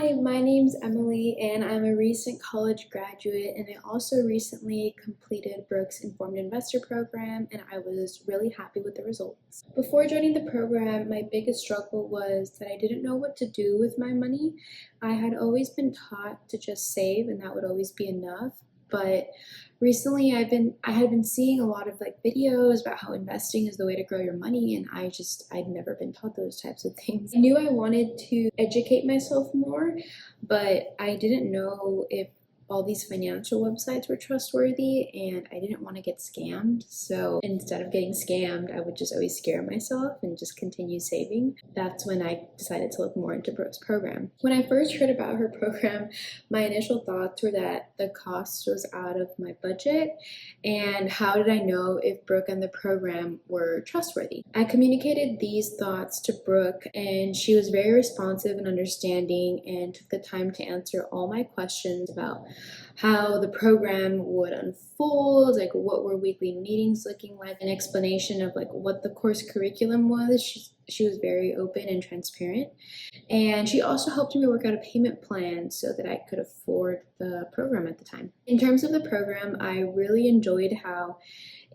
Hi, my name's Emily, and I'm a recent college graduate, and I also recently completed Brooke's Informed Investor program, and I was really happy with the results. Before joining the program, my biggest struggle was that I didn't know what to do with my money. I had always been taught to just save, and that would always be enough. But recently I had been seeing a lot of videos about how investing is the way to grow your money, and I'd never been taught those types of things. I knew I wanted to educate myself more, but I didn't know if all these financial websites were trustworthy, and I didn't want to get scammed. So instead of getting scammed, I would just always scare myself and just continue saving. That's when I decided to look more into Brooke's program. When I first heard about her program, my initial thoughts were that the cost was out of my budget, and how did I know if Brooke and the program were trustworthy? I communicated these thoughts to Brooke, and she was very responsive and understanding and took the time to answer all my questions about how the program would unfold, what were weekly meetings looking like, an explanation of what the course curriculum was. She was very open and transparent, and she also helped me work out a payment plan so that I could afford the program at the time. In terms of the program, I really enjoyed how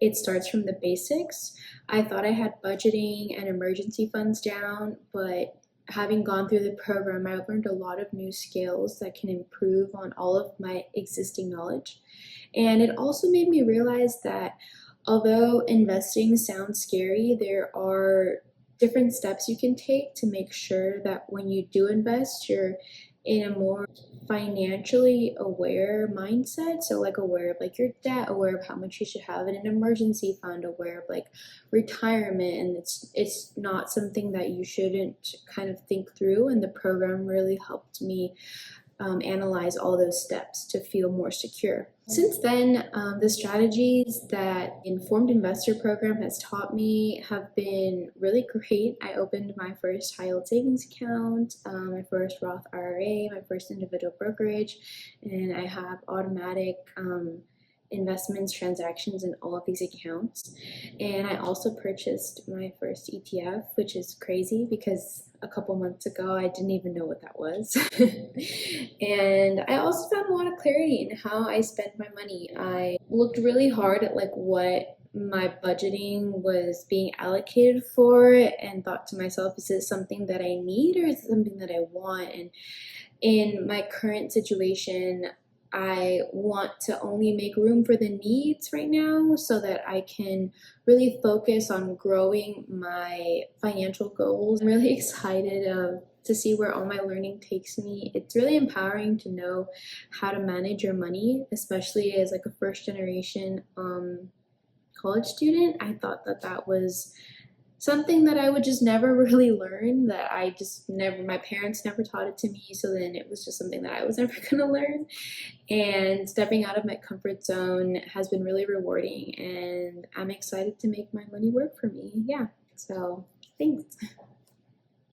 it starts from the basics. I thought I had budgeting and emergency funds down, but having gone through the program, I've learned a lot of new skills that can improve on all of my existing knowledge. And it also made me realize that although investing sounds scary, there are different steps you can take to make sure that when you do invest, you're in a more financially aware mindset. So aware of your debt, aware of how much you should have in an emergency fund, aware of retirement, and it's not something that you shouldn't kind of think through. And the program really helped me analyze all those steps to feel more secure. Since then, the strategies that Informed Investor program has taught me have been really great. I opened my first high-yield savings account, my first Roth IRA, my first individual brokerage, and I have automatic investments, transactions in all of these accounts. And I also purchased my first ETF, which is crazy because a couple months ago I didn't even know what that was. And I also found a lot of clarity in how I spent my money. I looked really hard at what my budgeting was being allocated for and thought to myself, is this something that I need or is it something that I want? And in my current situation, I want to only make room for the needs right now so that I can really focus on growing my financial goals. I'm really excited to see where all my learning takes me. It's really empowering to know how to manage your money, especially as a first generation college student. I thought that was something that I would just never really learn, that my parents never taught it to me, so then it was just something that I was never gonna learn. And stepping out of my comfort zone has been really rewarding, and I'm excited to make my money work for me. Yeah, so thanks.